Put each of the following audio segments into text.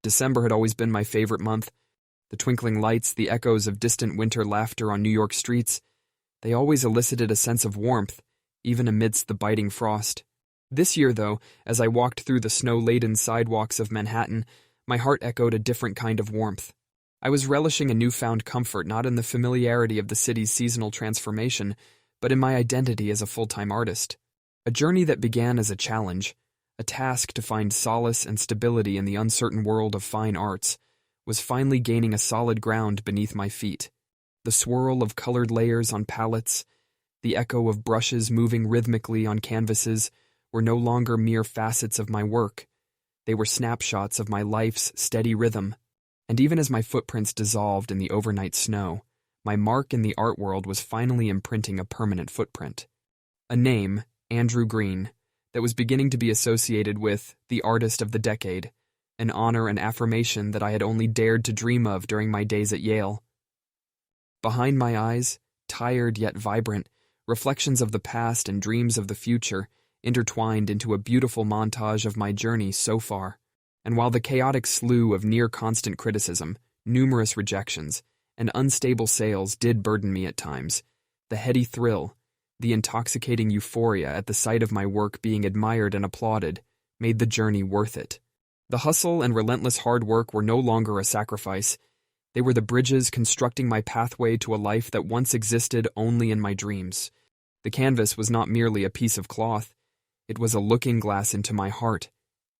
December had always been my favorite month. The twinkling lights, the echoes of distant winter laughter on New York streets, they always elicited a sense of warmth, even amidst the biting frost. This year, though, as I walked through the snow-laden sidewalks of Manhattan, my heart echoed a different kind of warmth. I was relishing a newfound comfort not in the familiarity of the city's seasonal transformation, but in my identity as a full-time artist. A journey that began as a challenge, a task to find solace and stability in the uncertain world of fine arts, was finally gaining a solid ground beneath my feet. The swirl of colored layers on palettes, the echo of brushes moving rhythmically on canvases were no longer mere facets of my work. They were snapshots of my life's steady rhythm. And even as my footprints dissolved in the overnight snow, my mark in the art world was finally imprinting a permanent footprint. A name, Andrew Green, that was beginning to be associated with the artist of the decade, an honor and affirmation that I had only dared to dream of during my days at Yale. Behind my eyes, tired yet vibrant, reflections of the past and dreams of the future intertwined into a beautiful montage of my journey so far. And while the chaotic slew of near-constant criticism, numerous rejections, and unstable sales did burden me at times, the heady thrill, the intoxicating euphoria at the sight of my work being admired and applauded, made the journey worth it. The hustle and relentless hard work were no longer a sacrifice. They were the bridges constructing my pathway to a life that once existed only in my dreams. The canvas was not merely a piece of cloth. It was a looking glass into my heart,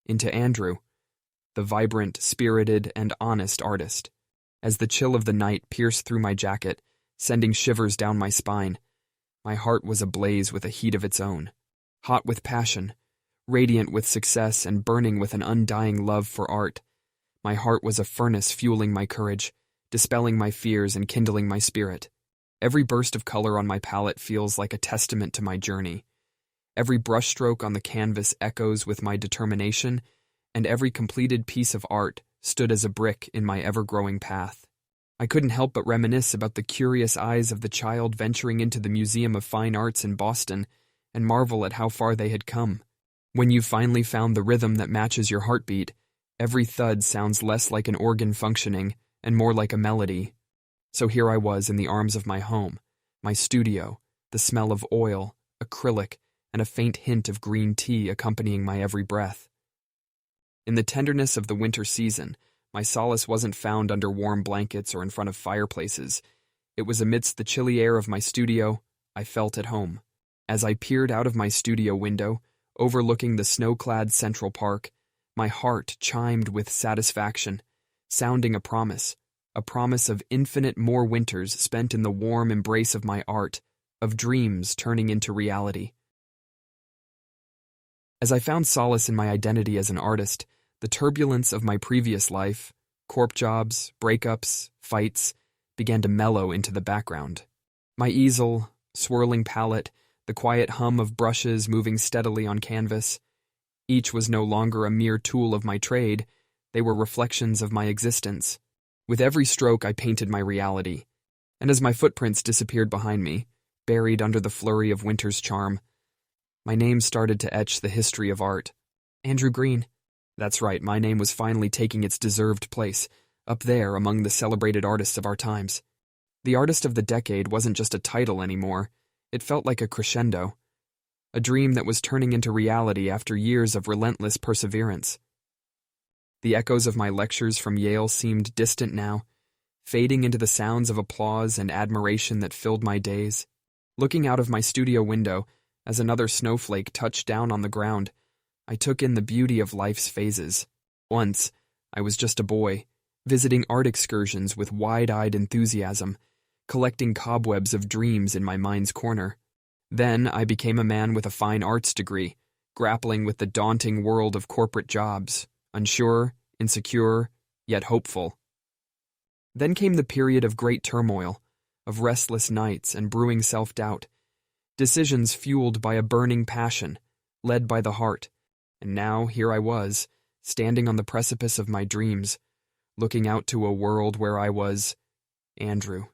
into Andrew, the vibrant, spirited, and honest artist. As the chill of the night pierced through my jacket, sending shivers down my spine, my heart was ablaze with a heat of its own, hot with passion, radiant with success, and burning with an undying love for art. My heart was a furnace fueling my courage, dispelling my fears and kindling my spirit. Every burst of color on my palette feels like a testament to my journey. Every brushstroke on the canvas echoes with my determination, and every completed piece of art stood as a brick in my ever-growing path. I couldn't help but reminisce about the curious eyes of the child venturing into the Museum of Fine Arts in Boston and marvel at how far they had come. When you finally found the rhythm that matches your heartbeat, every thud sounds less like an organ functioning and more like a melody. So here I was in the arms of my home, my studio, the smell of oil, acrylic, and a faint hint of green tea accompanying my every breath. In the tenderness of the winter season, my solace wasn't found under warm blankets or in front of fireplaces. It was amidst the chilly air of my studio. I felt at home. As I peered out of my studio window, overlooking the snow-clad Central Park, my heart chimed with satisfaction, sounding a promise of infinite more winters spent in the warm embrace of my art, of dreams turning into reality. As I found solace in my identity as an artist, the turbulence of my previous life, corp jobs, breakups, fights, began to mellow into the background. My easel, swirling palette, the quiet hum of brushes moving steadily on canvas, each was no longer a mere tool of my trade, they were reflections of my existence. With every stroke I painted my reality, and as my footprints disappeared behind me, buried under the flurry of winter's charm, my name started to etch the history of art. Andrew Green. That's right, my name was finally taking its deserved place, up there among the celebrated artists of our times. The artist of the decade wasn't just a title anymore, it felt like a crescendo, a dream that was turning into reality after years of relentless perseverance. The echoes of my lectures from Yale seemed distant now, fading into the sounds of applause and admiration that filled my days. Looking out of my studio window, as another snowflake touched down on the ground, I took in the beauty of life's phases. Once, I was just a boy, visiting art excursions with wide-eyed enthusiasm, collecting cobwebs of dreams in my mind's corner. Then I became a man with a fine arts degree, grappling with the daunting world of corporate jobs, unsure, insecure, yet hopeful. Then came the period of great turmoil, of restless nights and brewing self-doubt, decisions fueled by a burning passion, led by the heart. And now here I was, standing on the precipice of my dreams, looking out to a world where I was Andrew,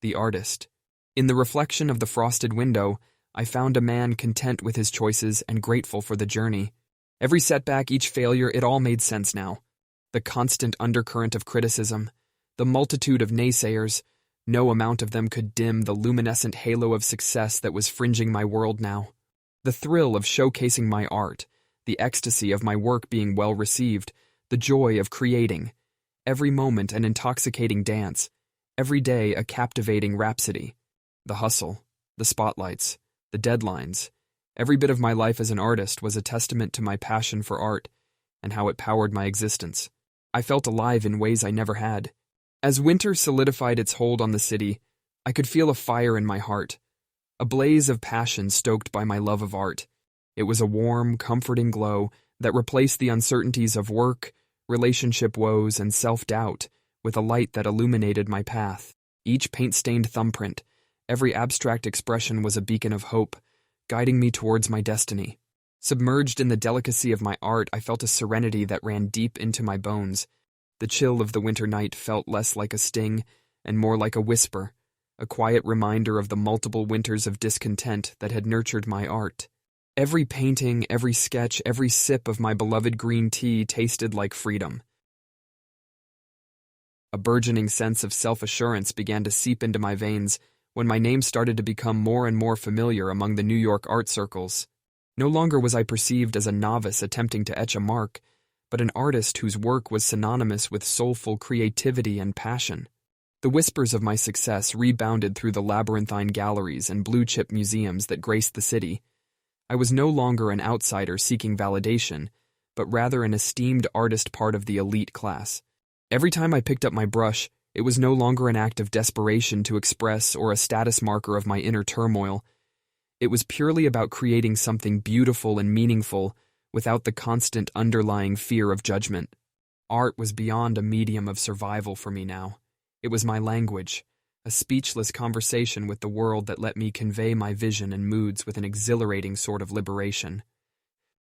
the artist. In the reflection of the frosted window, I found a man content with his choices and grateful for the journey. Every setback, each failure, it all made sense now. The constant undercurrent of criticism, the multitude of naysayers, no amount of them could dim the luminescent halo of success that was fringing my world now. The thrill of showcasing my art, the ecstasy of my work being well received, the joy of creating, every moment an intoxicating dance, every day a captivating rhapsody. The hustle, the spotlights, the deadlines, every bit of my life as an artist was a testament to my passion for art and how it powered my existence. I felt alive in ways I never had. As winter solidified its hold on the city, I could feel a fire in my heart, a blaze of passion stoked by my love of art. It was a warm, comforting glow that replaced the uncertainties of work, relationship woes, and self-doubt with a light that illuminated my path. Each paint-stained thumbprint, every abstract expression was a beacon of hope, guiding me towards my destiny. Submerged in the delicacy of my art, I felt a serenity that ran deep into my bones. The chill of the winter night felt less like a sting and more like a whisper, a quiet reminder of the multiple winters of discontent that had nurtured my art. Every painting, every sketch, every sip of my beloved green tea tasted like freedom. A burgeoning sense of self-assurance began to seep into my veins when my name started to become more and more familiar among the New York art circles. No longer was I perceived as a novice attempting to etch a mark, but an artist whose work was synonymous with soulful creativity and passion. The whispers of my success rebounded through the labyrinthine galleries and blue-chip museums that graced the city. I was no longer an outsider seeking validation, but rather an esteemed artist part of the elite class. Every time I picked up my brush, it was no longer an act of desperation to express or a status marker of my inner turmoil. It was purely about creating something beautiful and meaningful without the constant underlying fear of judgment. Art was beyond a medium of survival for me now. It was my language, a speechless conversation with the world that let me convey my vision and moods with an exhilarating sort of liberation.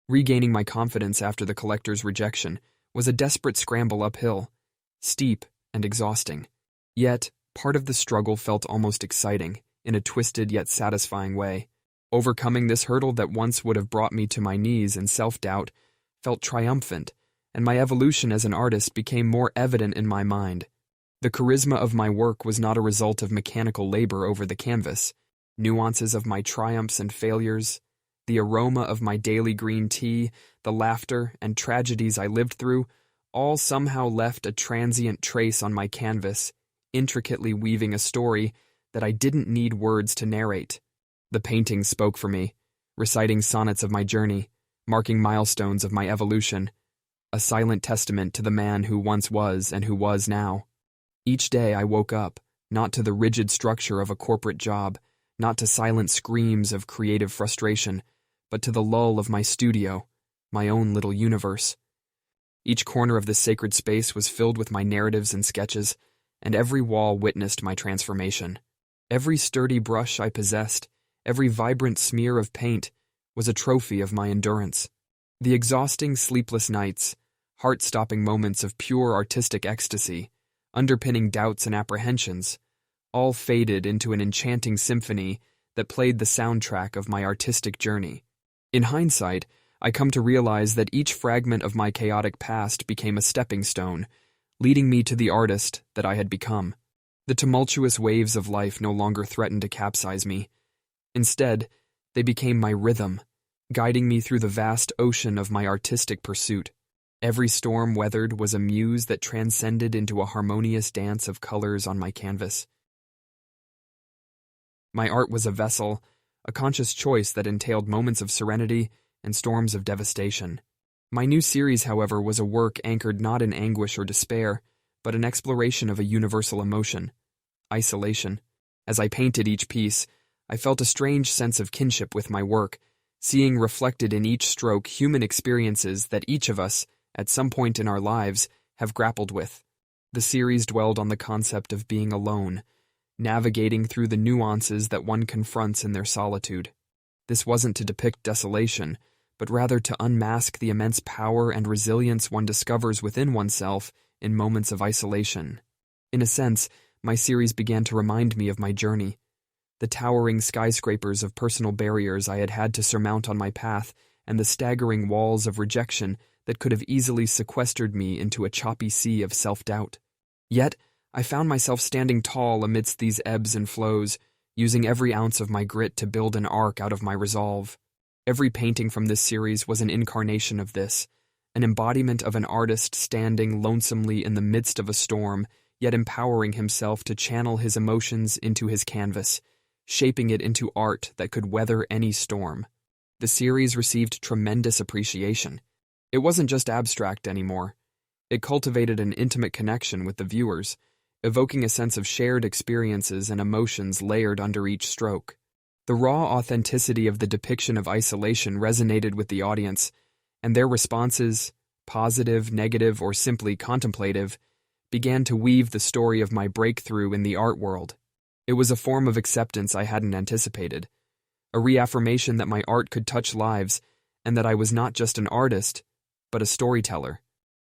Regaining my confidence after the collector's rejection was a desperate scramble uphill, steep and exhausting. Yet, part of the struggle felt almost exciting, in a twisted yet satisfying way. Overcoming this hurdle that once would have brought me to my knees in self-doubt felt triumphant, and my evolution as an artist became more evident in my mind. The charisma of my work was not a result of mechanical labor over the canvas. Nuances of my triumphs and failures, the aroma of my daily green tea, the laughter and tragedies I lived through, all somehow left a transient trace on my canvas, intricately weaving a story that I didn't need words to narrate. The paintings spoke for me, reciting sonnets of my journey, marking milestones of my evolution, a silent testament to the man who once was and who was now. Each day I woke up, not to the rigid structure of a corporate job, not to silent screams of creative frustration, but to the lull of my studio, my own little universe. Each corner of this sacred space was filled with my narratives and sketches, and every wall witnessed my transformation. Every sturdy brush I possessed, every vibrant smear of paint, was a trophy of my endurance. The exhausting, sleepless nights, heart-stopping moments of pure artistic ecstasy, underpinning doubts and apprehensions, all faded into an enchanting symphony that played the soundtrack of my artistic journey. In hindsight, I come to realize that each fragment of my chaotic past became a stepping stone, leading me to the artist that I had become. The tumultuous waves of life no longer threatened to capsize me. Instead, they became my rhythm, guiding me through the vast ocean of my artistic pursuit. Every storm weathered was a muse that transcended into a harmonious dance of colors on my canvas. My art was a vessel, a conscious choice that entailed moments of serenity and storms of devastation. My new series, however, was a work anchored not in anguish or despair, but an exploration of a universal emotion, isolation. As I painted each piece, I felt a strange sense of kinship with my work, seeing reflected in each stroke human experiences that each of us, at some point in our lives, have grappled with. The series dwelled on the concept of being alone, navigating through the nuances that one confronts in their solitude. This wasn't to depict desolation, but rather to unmask the immense power and resilience one discovers within oneself in moments of isolation. In a sense, my series began to remind me of my journey. The towering skyscrapers of personal barriers I had had to surmount on my path, and the staggering walls of rejection that could have easily sequestered me into a choppy sea of self-doubt. Yet, I found myself standing tall amidst these ebbs and flows, using every ounce of my grit to build an arc out of my resolve. Every painting from this series was an incarnation of this, an embodiment of an artist standing lonesomely in the midst of a storm, yet empowering himself to channel his emotions into his canvas, shaping it into art that could weather any storm. The series received tremendous appreciation. It wasn't just abstract anymore. It cultivated an intimate connection with the viewers, evoking a sense of shared experiences and emotions layered under each stroke. The raw authenticity of the depiction of isolation resonated with the audience, and their responses, positive, negative, or simply contemplative, began to weave the story of my breakthrough in the art world. It was a form of acceptance I hadn't anticipated, a reaffirmation that my art could touch lives, and that I was not just an artist, but a storyteller.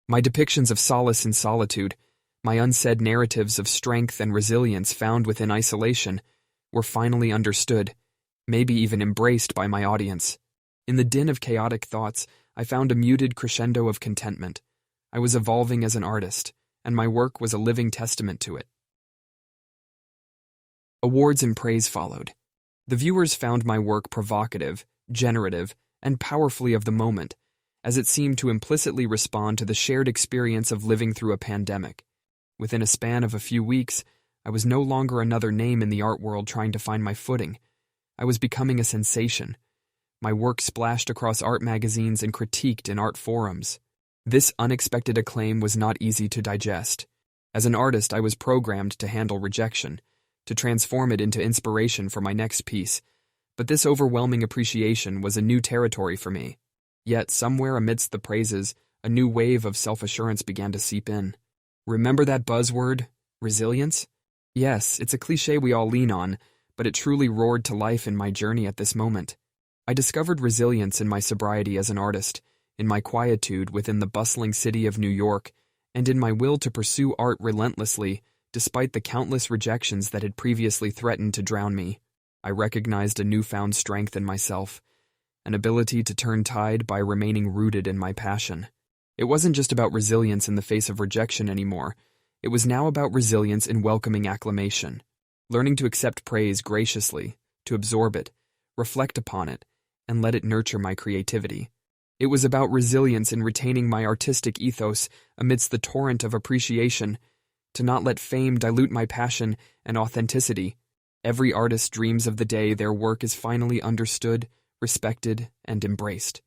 My depictions of solace in solitude, my unsaid narratives of strength and resilience found within isolation, were finally understood, maybe even embraced by my audience. In the din of chaotic thoughts, I found a muted crescendo of contentment. I was evolving as an artist, and my work was a living testament to it. Awards and praise followed. The viewers found my work provocative, generative, and powerfully of the moment, as it seemed to implicitly respond to the shared experience of living through a pandemic. Within a span of a few weeks, I was no longer another name in the art world trying to find my footing. I was becoming a sensation. My work splashed across art magazines and critiqued in art forums. This unexpected acclaim was not easy to digest. As an artist, I was programmed to handle rejection, to transform it into inspiration for my next piece. But this overwhelming appreciation was a new territory for me. Yet, somewhere amidst the praises, a new wave of self-assurance began to seep in. Remember that buzzword, resilience? Yes, it's a cliché we all lean on, but it truly roared to life in my journey at this moment. I discovered resilience in my sobriety as an artist, in my quietude within the bustling city of New York, and in my will to pursue art relentlessly, despite the countless rejections that had previously threatened to drown me. I recognized a newfound strength in myself, an ability to turn tide by remaining rooted in my passion. It wasn't just about resilience in the face of rejection anymore. It was now about resilience in welcoming acclamation, learning to accept praise graciously, to absorb it, reflect upon it, and let it nurture my creativity. It was about resilience in retaining my artistic ethos amidst the torrent of appreciation, to not let fame dilute my passion and authenticity. Every artist dreams of the day their work is finally understood, respected, and embraced.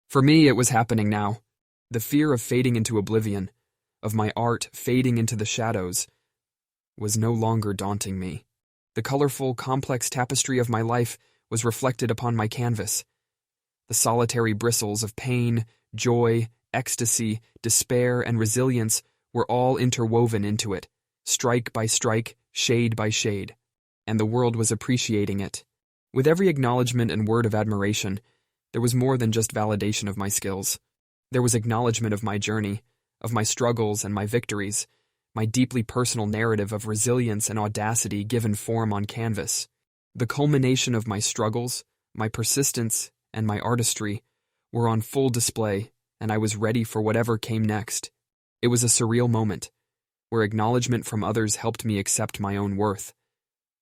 For me, it was happening now. The fear of fading into oblivion, of my art fading into the shadows, was no longer daunting me. The colorful, complex tapestry of my life was reflected upon my canvas. The solitary bristles of pain, joy, ecstasy, despair, and resilience were all interwoven into it, strike by strike, shade by shade, and the world was appreciating it. With every acknowledgement and word of admiration, there was more than just validation of my skills. There was acknowledgement of my journey, of my struggles and my victories, my deeply personal narrative of resilience and audacity given form on canvas. The culmination of my struggles, my persistence, and my artistry were on full display, and I was ready for whatever came next. It was a surreal moment, where acknowledgement from others helped me accept my own worth,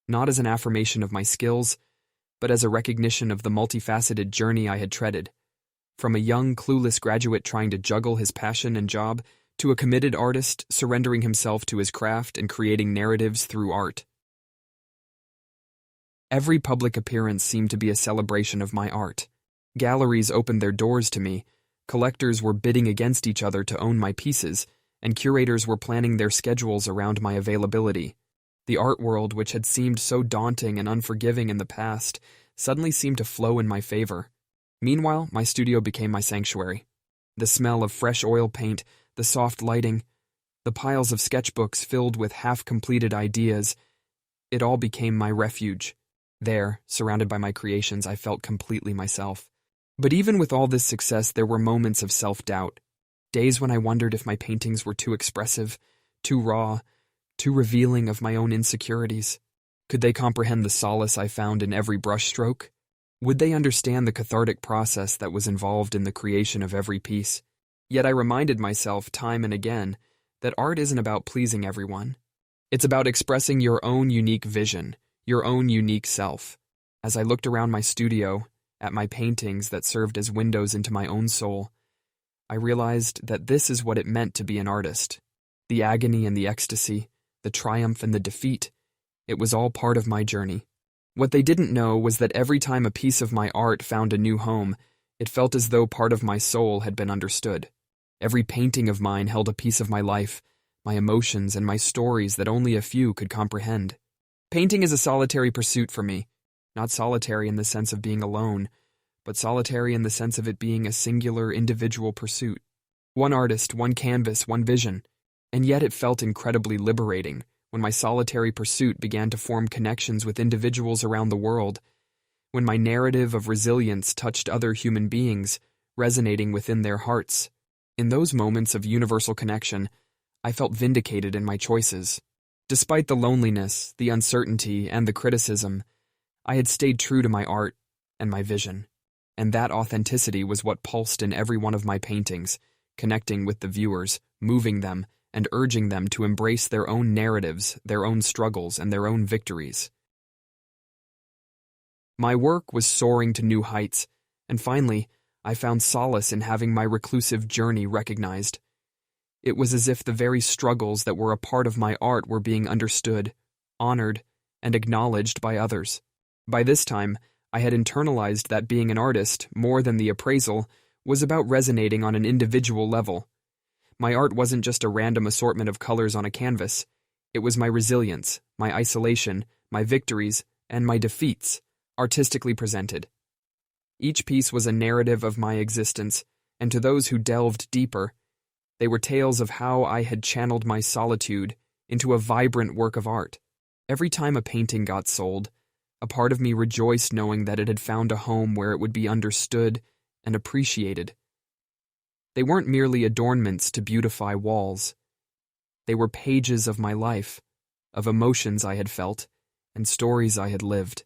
not as an affirmation of my skills, but as a recognition of the multifaceted journey I had treaded. From a young, clueless graduate trying to juggle his passion and job, to a committed artist surrendering himself to his craft and creating narratives through art. Every public appearance seemed to be a celebration of my art. Galleries opened their doors to me, collectors were bidding against each other to own my pieces, and curators were planning their schedules around my availability. The art world, which had seemed so daunting and unforgiving in the past, suddenly seemed to flow in my favor. Meanwhile, my studio became my sanctuary. The smell of fresh oil paint, the soft lighting, the piles of sketchbooks filled with half-completed ideas, it all became my refuge. There, surrounded by my creations, I felt completely myself. But even with all this success, there were moments of self-doubt. Days when I wondered if my paintings were too expressive, too raw, too revealing of my own insecurities. Could they comprehend the solace I found in every brushstroke? Would they understand the cathartic process that was involved in the creation of every piece? Yet I reminded myself time and again that art isn't about pleasing everyone. It's about expressing your own unique vision, your own unique self. As I looked around my studio, at my paintings that served as windows into my own soul, I realized that this is what it meant to be an artist. The agony and the ecstasy, the triumph and the defeat, it was all part of my journey. What they didn't know was that every time a piece of my art found a new home, it felt as though part of my soul had been understood. Every painting of mine held a piece of my life, my emotions and my stories that only a few could comprehend. Painting is a solitary pursuit for me, not solitary in the sense of being alone, but solitary in the sense of it being a singular, individual pursuit. One artist, one canvas, one vision. And yet it felt incredibly liberating when my solitary pursuit began to form connections with individuals around the world, when my narrative of resilience touched other human beings, resonating within their hearts. In those moments of universal connection, I felt vindicated in my choices. Despite the loneliness, the uncertainty, and the criticism, I had stayed true to my art and my vision. And that authenticity was what pulsed in every one of my paintings, connecting with the viewers, moving them, and urging them to embrace their own narratives, their own struggles, and their own victories. My work was soaring to new heights, and finally, I found solace in having my reclusive journey recognized. It was as if the very struggles that were a part of my art were being understood, honored, and acknowledged by others. By this time, I had internalized that being an artist, more than the appraisal, was about resonating on an individual level. My art wasn't just a random assortment of colors on a canvas. It was my resilience, my isolation, my victories, and my defeats, artistically presented. Each piece was a narrative of my existence, and to those who delved deeper, they were tales of how I had channeled my solitude into a vibrant work of art. Every time a painting got sold, a part of me rejoiced knowing that it had found a home where it would be understood and appreciated. They weren't merely adornments to beautify walls. They were pages of my life, of emotions I had felt, and stories I had lived.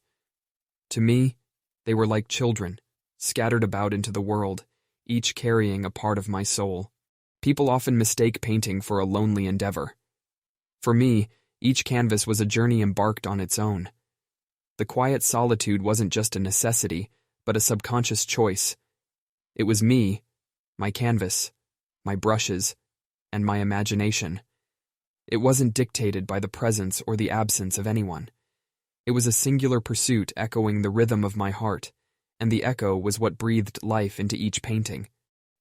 To me, they were like children, scattered about into the world, each carrying a part of my soul. People often mistake painting for a lonely endeavor. For me, each canvas was a journey embarked on its own. The quiet solitude wasn't just a necessity, but a subconscious choice. It was me, my canvas, my brushes, and my imagination. It wasn't dictated by the presence or the absence of anyone. It was a singular pursuit echoing the rhythm of my heart, and the echo was what breathed life into each painting.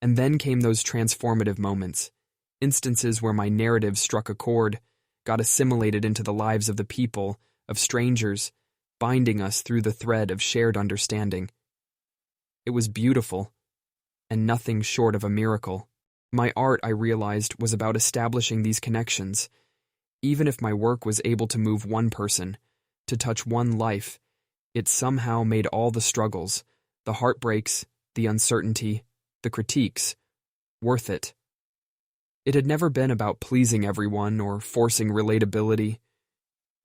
And then came those transformative moments, instances where my narrative struck a chord, got assimilated into the lives of the people, of strangers, binding us through the thread of shared understanding. It was beautiful, and nothing short of a miracle. My art, I realized, was about establishing these connections. Even if my work was able to move one person, to touch one life, it somehow made all the struggles, the heartbreaks, the uncertainty, the critiques, worth it. It had never been about pleasing everyone or forcing relatability.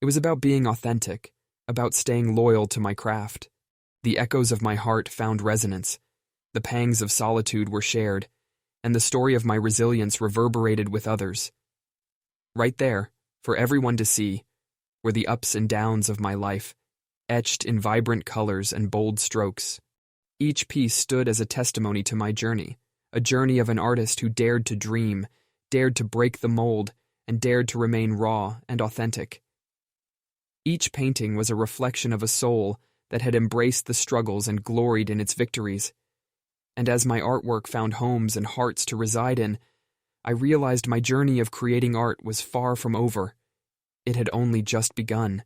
It was about being authentic, about staying loyal to my craft. The echoes of my heart found resonance. The pangs of solitude were shared, and the story of my resilience reverberated with others. Right there, for everyone to see, were the ups and downs of my life, etched in vibrant colors and bold strokes. Each piece stood as a testimony to my journey, a journey of an artist who dared to dream, dared to break the mold, and dared to remain raw and authentic. Each painting was a reflection of a soul that had embraced the struggles and gloried in its victories. And as my artwork found homes and hearts to reside in, I realized my journey of creating art was far from over. It had only just begun.